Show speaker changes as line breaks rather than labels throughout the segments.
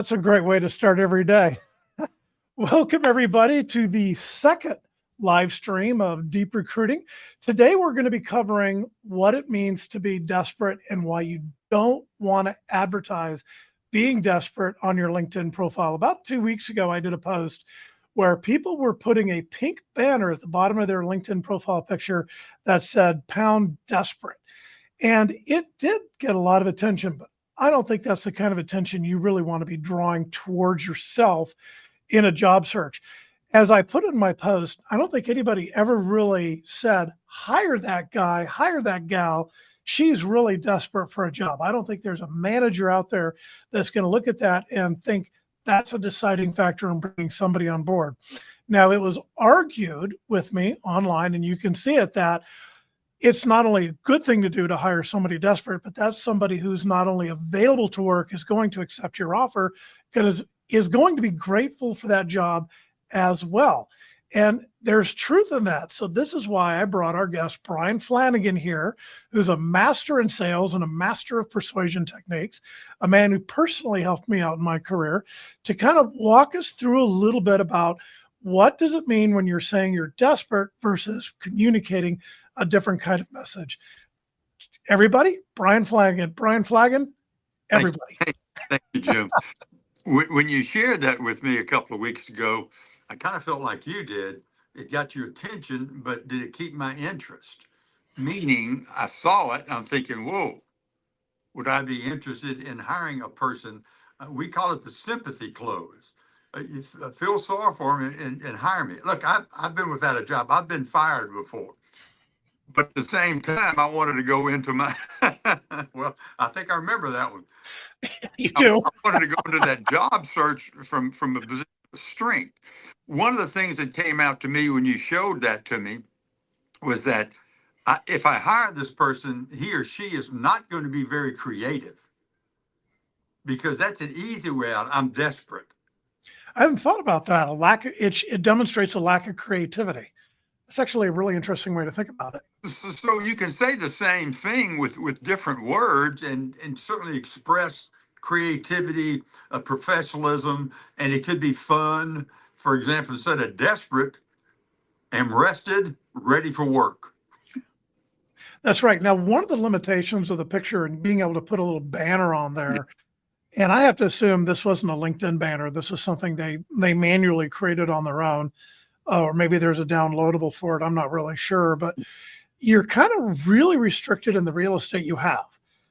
That's a great way to start every day. Welcome, everybody, to the second live stream of Deep Recruiting. Today, we're going to be covering what it means to be desperate and why you don't want to advertise being desperate on your LinkedIn profile. About 2 weeks ago, I did a post where people were putting a pink banner at the bottom of their LinkedIn profile picture that said "pound desperate." And it did get a lot of attention, but I don't think that's the kind of attention you really want to be drawing towards yourself in a job search. As I put in my post, I don't think anybody ever really said, hire that guy, hire that gal. She's really desperate for a job. I don't think there's a manager out there that's going to look at that and think that's a deciding factor in bringing somebody on board. Now, it was argued with me online, and you can see it, that it's not only a good thing to do to hire somebody desperate, but that's somebody who's not only available to work, is going to accept your offer, because is going to be grateful for that job as well. And there's truth in that. So this is why I brought our guest, Bryan Flannagan, here, who's a master in sales and a master of persuasion techniques, a man who personally helped me out in my career, to kind of walk us through a little bit about what does it mean when you're saying you're desperate versus communicating a different kind of message. Everybody, Bryan Flannagan. Bryan Flannagan, everybody.
Thank you, Jim. When you shared that with me a couple of weeks ago, I kind of felt like you did. It got your attention, but did it keep my interest? Meaning, I saw it, and I'm thinking, whoa, would I be interested in hiring a person? We call it the sympathy close. Feel sorry for me and hire me. Look, I've been without a job. I've been fired before. But at the same time, I wanted to go into my, well, I think I remember that one.
You do.
I wanted to go into that job search from a position of strength. One of the things that came out to me when you showed that to me was that if I hire this person, he or she is not going to be very creative, because that's an easy way out. I'm desperate.
I haven't thought about that. It demonstrates a lack of creativity. It's actually a really interesting way to think about it.
So you can say the same thing with different words and certainly express creativity, professionalism, and it could be fun. For example, instead of desperate, am rested, ready for work.
That's right. Now, one of the limitations of the picture and being able to put a little banner on there, and I have to assume this wasn't a LinkedIn banner. This is something they manually created on their own. Or maybe there's a downloadable for it. I'm not really sure, but you're kind of really restricted in the real estate you have.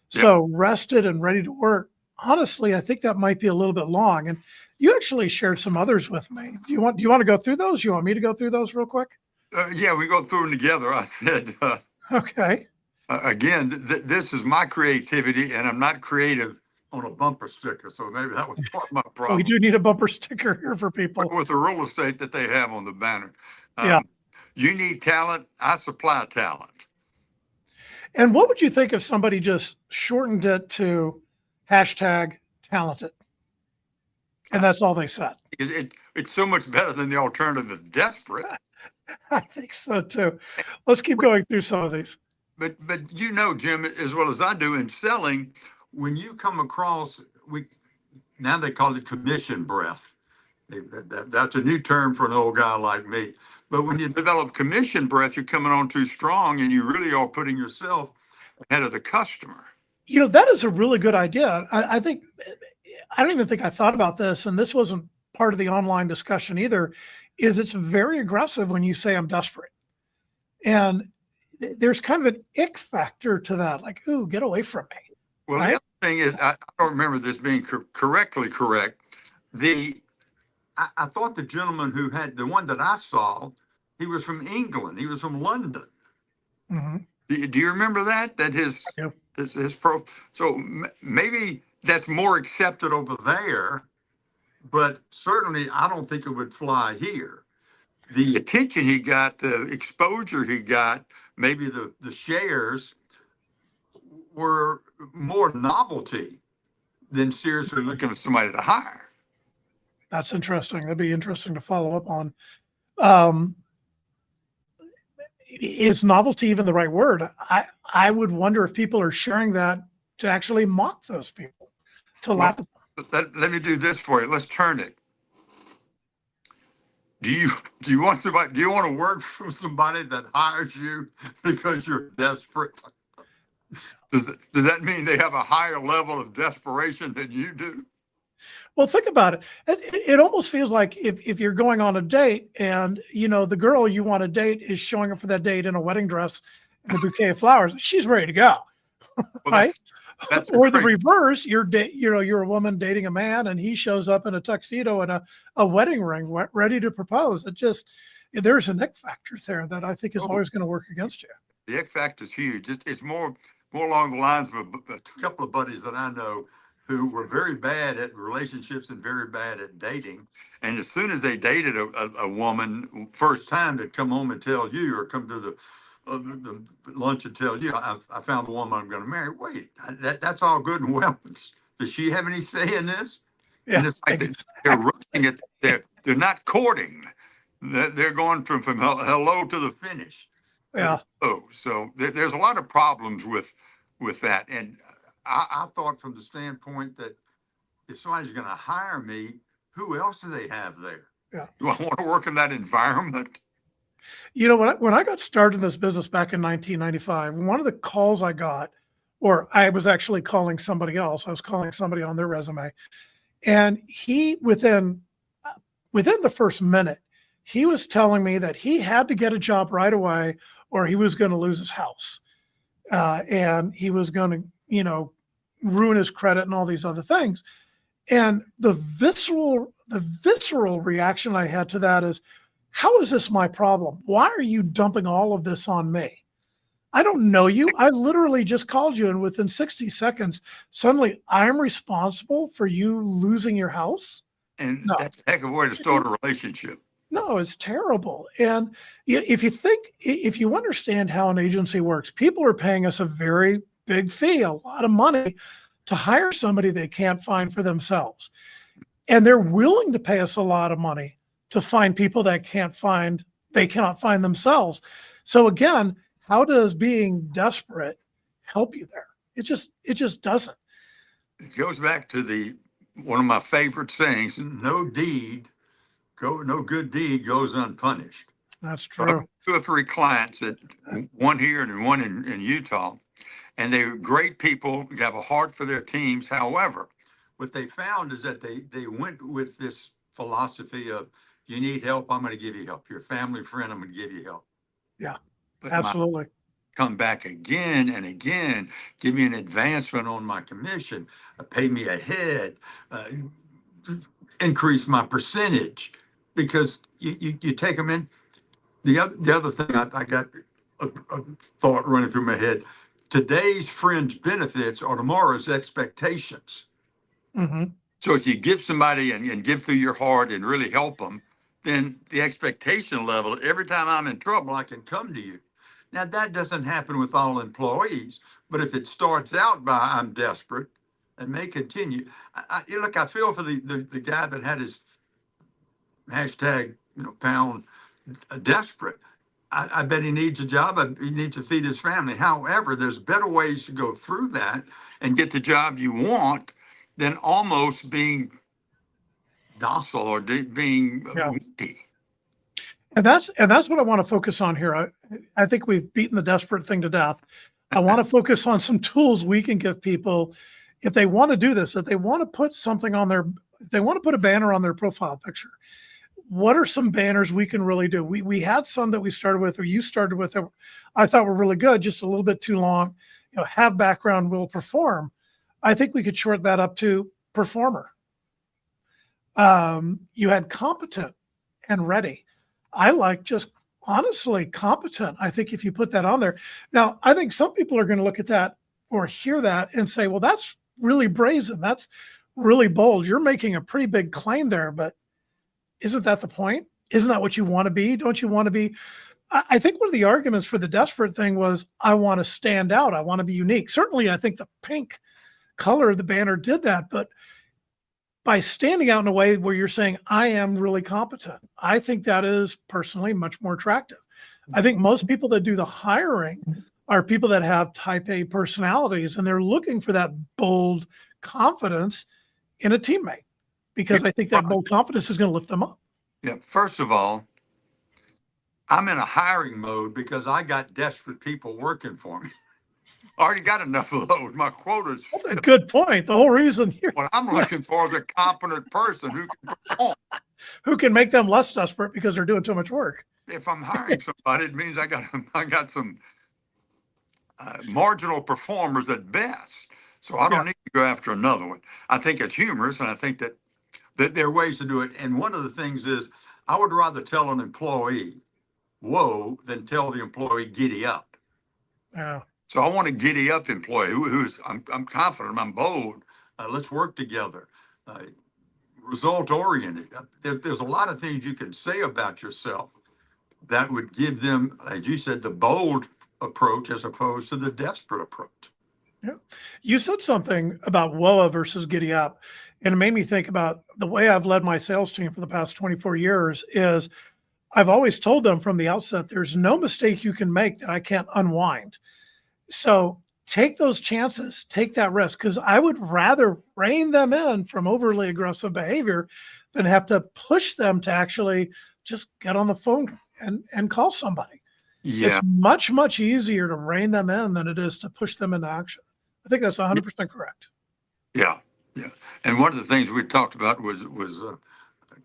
So rested and ready to work. Honestly, I think that might be a little bit long. And you actually shared some others with me. Do you want to go through those? You want me to go through those real quick?
Yeah, we go through them together. I said,
okay.
Again, this is my creativity, and I'm not creative on a bumper sticker. So maybe that was part of my problem.
We do need a bumper sticker here for people.
With the real estate that they have on the banner.
Yeah.
You need talent. I supply talent.
And what would you think if somebody just shortened it to #talented? And that's all they said.
It's so much better than the alternative of desperate.
I think so too. Let's keep going through some of these.
But you know, Jim, as well as I do in selling, when you come across, now they call it commission breath. That's a new term for an old guy like me. But when you develop commission breath, you're coming on too strong, and you really are putting yourself ahead of the customer.
You know, that is a really good idea. I don't even think I thought about this, and this wasn't part of the online discussion either, is it's very aggressive when you say I'm desperate. And there's kind of an ick factor to that, like, ooh, get away from me.
Well, right? The other thing is, I don't remember this being correctly correct. I thought the gentleman who had the one that I saw, he was from England. He was from London.
Mm-hmm.
Do you remember that? That his so maybe that's more accepted over there, but certainly I don't think it would fly here. The attention he got, the exposure he got, maybe the shares were more novelty than seriously looking for somebody to hire.
That's interesting. That'd be interesting to follow up on. Is novelty even the right word? I would wonder if people are sharing that to actually mock those people, to laugh at them.
let me do this for you. Let's turn it. Do you want somebody? Do you want to work for somebody that hires you because you're desperate? Does that mean they have a higher level of desperation than you do?
Well, think about it. It almost feels like if you're going on a date and, the girl you want to date is showing up for that date in a wedding dress and a bouquet of flowers, she's ready to go,
Well,
right?
that's
Or the
great.
reverse, you're a woman dating a man and he shows up in a tuxedo and a wedding ring ready to propose. There's an ick factor there that I think is always going to work against you.
The X factor is huge. It's more along the lines of a couple of buddies that I know who were very bad at relationships and very bad at dating. And as soon as they dated a woman first time, they'd come home and tell you, or come to the lunch and tell you, I found the woman I'm going to marry. Wait, that's all good and well. Does she have any say in this?
Yeah,
and it's like they're rushing it. They're not courting. They're going from hello to the finish.
Yeah.
So there's a lot of problems with that. And I thought from the standpoint that if somebody's going to hire me, who else do they have there?
Yeah.
Do I want to work in that environment?
When I got started in this business back in 1995, one of the calls I got, or I was actually calling somebody else, I was calling somebody on their resume, and he within the first minute, he was telling me that he had to get a job right away or he was going to lose his house. And he was going to, ruin his credit and all these other things. And the visceral reaction I had to that is, how is this my problem? Why are you dumping all of this on me? I don't know you. I literally just called you, and within 60 seconds, suddenly I'm responsible for you losing your house.
And that's a heck of a way to start a relationship.
No, it's terrible. And if you understand how an agency works, people are paying us a very big fee, a lot of money to hire somebody they can't find for themselves. And they're willing to pay us a lot of money to find people they cannot find themselves. So again, how does being desperate help you there? It just doesn't.
It goes back to one of my favorite sayings: no good deed goes unpunished.
That's
So I have
true.
2 or 3 clients, one here and one in Utah, and they're great people, have a heart for their teams. However, what they found is that they went with this philosophy of, you need help, I'm going to give you help. You're a family friend, I'm going to give you help.
Yeah,
But
absolutely.
come back again and again, give me an advancement on my commission, pay me ahead, increase my percentage, because you take them in. The other thing I got a thought running through my head: today's fringe benefits are tomorrow's expectations.
Mm-hmm.
So if you give somebody and give through your heart and really help them, then the expectation level, every time I'm in trouble, I can come to you. Now, that doesn't happen with all employees, but if it starts out by I'm desperate, and may continue. Look, I feel for the guy that had his hashtag, pound desperate. I bet he needs a job. He needs to feed his family. However, there's better ways to go through that and get the job you want than almost being docile or being weepy.
And that's what I want to focus on here. I think we've beaten the desperate thing to death. I want to focus on some tools we can give people if they want to do this, if they want to put something on if they want to put a banner on their profile picture. What are some banners we can really do? We had some that we started with, or you started with, that I thought were really good, just a little bit too long. Have background, will perform. I think we could short that up to performer. You had competent and ready. I like just honestly competent. I think if you put that on there. Now, I think some people are going to look at that or hear that and say, well, that's really brazen. That's really bold. You're making a pretty big claim there, but isn't that the point? Isn't that what you want to be? Don't you want to be? I think one of the arguments for the desperate thing was, I want to stand out. I want to be unique. Certainly, I think the pink color of the banner did that, but by standing out in a way where you're saying, I am really competent, I think that is personally much more attractive. I think most people that do the hiring are people that have type A personalities, and they're looking for that bold confidence in a teammate, because I think that bold confidence is going to lift them up.
Yeah. First of all, I'm in a hiring mode because I got desperate people working for me. I already got enough of those. My quota's
That's a
filled.
good point. The whole reason here,
What I'm looking for is a competent person who can perform.
who can make them less desperate because they're doing too much work.
If I'm hiring somebody, it means I got some marginal performers at best. So I don't need to go after another one. I think it's humorous, and I think that there are ways to do it. And one of the things is, I would rather tell an employee, "Whoa," than tell the employee, "Giddy up."
Yeah.
So I want a giddy up employee I'm confident, I'm bold. Let's work together. Result oriented. There's a lot of things you can say about yourself that would give them, as you said, the bold approach as opposed to the desperate approach.
Yeah. You said something about WOA versus giddy up, and it made me think about the way I've led my sales team for the past 24 years is I've always told them from the outset, there's no mistake you can make that I can't unwind. So take those chances, take that risk, because I would rather rein them in from overly aggressive behavior than have to push them to actually just get on the phone and call somebody.
Yeah.
It's much, much easier to rein them in than it is to push them into action. I think that's 100% correct.
Yeah. Yeah. And one of the things we talked about was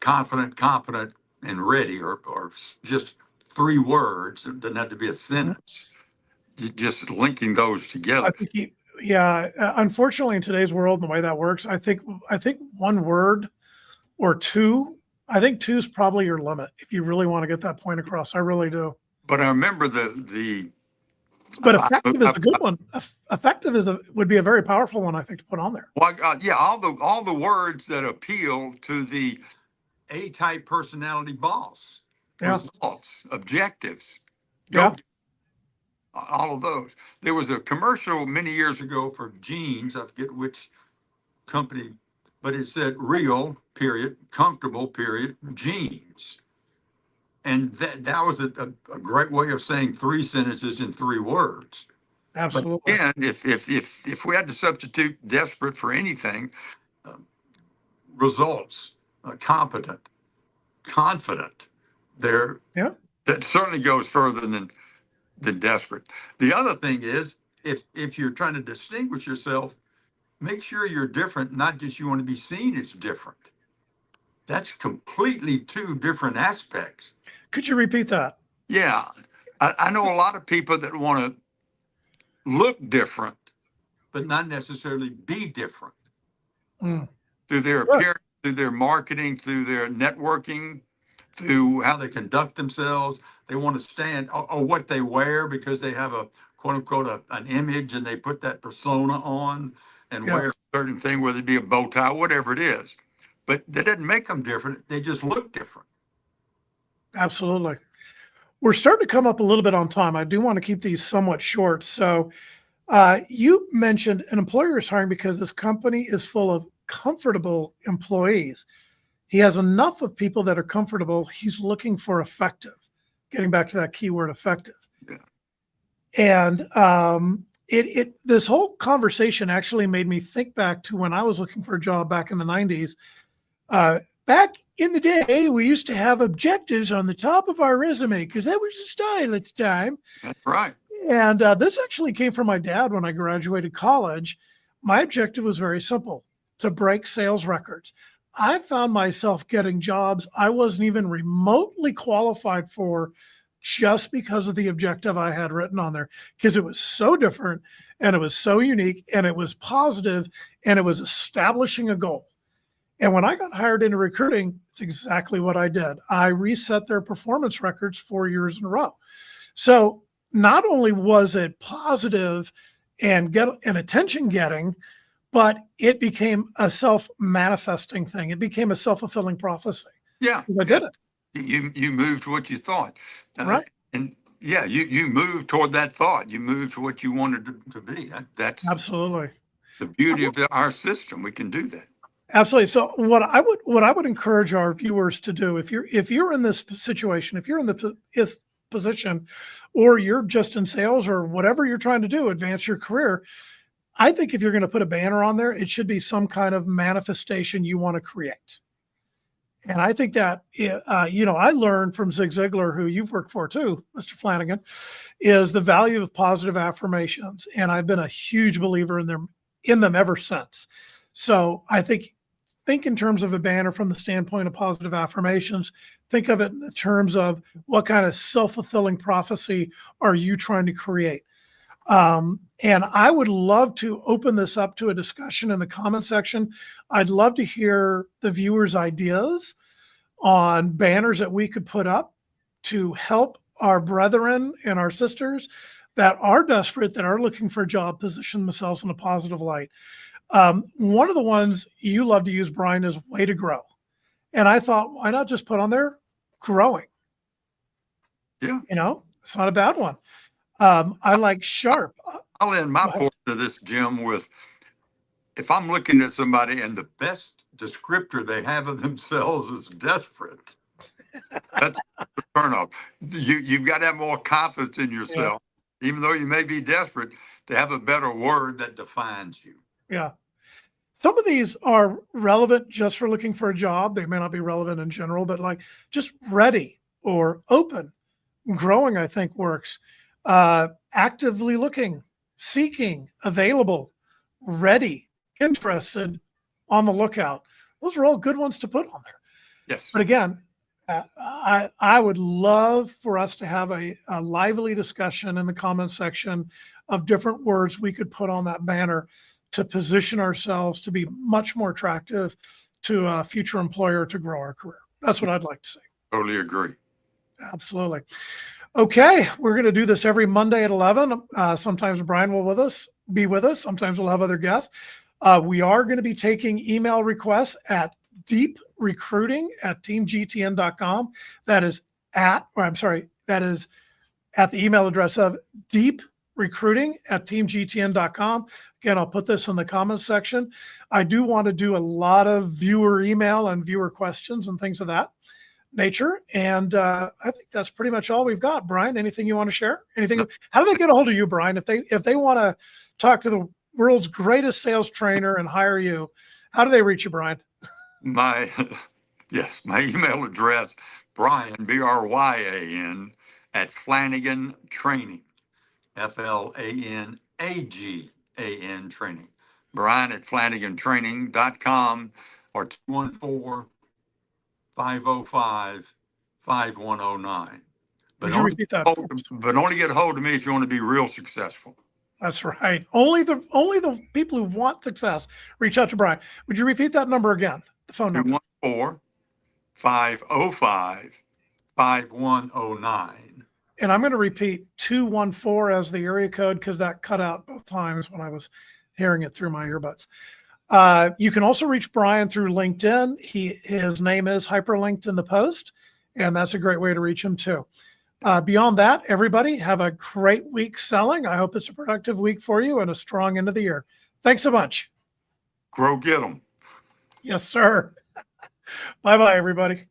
confident, competent, and ready, or just 3 words. It doesn't have to be a sentence. Just linking those together.
I think unfortunately in today's world and the way that works, I think 1 word or 2, I think 2 is probably your limit if you really want to get that point across. I really do.
But I remember
but effective is a good one. Effective would be a very powerful one, I think, to put on there.
Well, yeah, all the words that appeal to the A-type personality boss.
Yeah.
Results, objectives.
Yeah.
All of those. There was a commercial many years ago for jeans. I forget which company, but it said real, period, comfortable, period, jeans. And that was a great way of saying 3 sentences in 3 words.
Absolutely.
But again, if we had to substitute desperate for anything, results, competent, confident, that certainly goes further than desperate. The other thing is, if you're trying to distinguish yourself, make sure you're different, not just you want to be seen as different. That's completely 2 different aspects.
Could you repeat that?
Yeah. I know a lot of people that want to look different, but not necessarily be different. Through their appearance, through their marketing, through their networking, through how they conduct themselves. They want to stand, or what they wear, because they have a quote unquote an image, and they put that persona on and wear a certain thing, whether it be a bow tie, whatever it is. But that doesn't make them different. They just look different.
Absolutely. We're starting to come up a little bit on time. I do want to keep these somewhat short. So you mentioned an employer is hiring because this company is full of comfortable employees. He has enough of people that are comfortable. He's looking for effective, getting back to that keyword effective.
Yeah.
And this whole conversation actually made me think back to when I was looking for a job back in the 90s. Back in the day, we used to have objectives on the top of our resume because that was the style at the time.
That's right.
And this actually came from my dad when I graduated college. My objective was very simple: to break sales records. I found myself getting jobs I wasn't even remotely qualified for just because of the objective I had written on there, because it was so different and it was so unique and it was positive and it was establishing a goal. And when I got hired into recruiting, it's exactly what I did. I reset their performance records 4 years in a row. So not only was it positive and attention getting, but it became a self-manifesting thing. It became a self-fulfilling prophecy.
Yeah.
I did it.
You moved to what you thought.
Right.
And yeah, you moved toward that thought. You moved to what you wanted to be. That's
absolutely
the beauty of our system. We can do that.
Absolutely. So what I would encourage our viewers to do, if you're in this situation, if you're in the position, or you're just in sales or whatever you're trying to do, advance your career, I think if you're going to put a banner on there, it should be some kind of manifestation you want to create. And I think that, I learned from Zig Ziglar, who you've worked for too, Mr. Flannagan, is the value of positive affirmations. And I've been a huge believer in them ever since. So I think in terms of a banner from the standpoint of positive affirmations. Think of it in terms of what kind of self-fulfilling prophecy are you trying to create? And I would love to open this up to a discussion in the comment section. I'd love to hear the viewers' ideas on banners that we could put up to help our brethren and our sisters that are desperate, that are looking for a job, position themselves in a positive light. One of the ones you love to use, Bryan, is way to grow. And I thought, why not just put on there growing?
Yeah.
It's not a bad one. I like sharp.
I'll end my portion of this, Jim, with if I'm looking at somebody and the best descriptor they have of themselves is desperate, that's a turnoff. You've got to have more confidence in yourself, even though you may be desperate, to have a better word that defines you.
Yeah. Some of these are relevant just for looking for a job. They may not be relevant in general, but like just ready or open. Growing, I think, works. Actively looking, seeking, available, ready, interested, on the lookout. Those are all good ones to put on there.
Yes.
But again, I would love for us to have a lively discussion in the comment section of different words we could put on that banner to position ourselves to be much more attractive to a future employer to grow our career. That's what I'd like to see.
Totally agree.
Absolutely. Okay, we're going to do this every Monday at 11. Sometimes Bryan will be with us. Sometimes we'll have other guests. We are going to be taking email requests at deeprecruiting@teamgtn.com. That is at the email address of deeprecruiting@teamgtn.com. Again, I'll put this in the comments section. I do want to do a lot of viewer email and viewer questions and things of that nature. And I think that's pretty much all we've got. Bryan, anything you want to share? Anything? How do they get a hold of you, Bryan? If they want to talk to the world's greatest sales trainer and hire you, how do they reach you, Bryan?
My email address, Bryan, Bryan, at Flannagan Training, FLANAGAN Training. Bryan at FlannaganTraining.com or 214-505-5109.
Would you repeat that?
But only get a hold of me if you want to be real successful.
That's right. Only the people who want success reach out to Bryan. Would you repeat that number again? The phone number.
214-505-5109.
And I'm going to repeat 214 as the area code because that cut out both times when I was hearing it through my earbuds. You can also reach Bryan through LinkedIn. His name is hyperlinked in the post, and that's a great way to reach him too. Beyond that, everybody have a great week selling. I hope it's a productive week for you and a strong end of the year. Thanks so much.
Grow, get them.
Yes, sir. Bye-bye, everybody.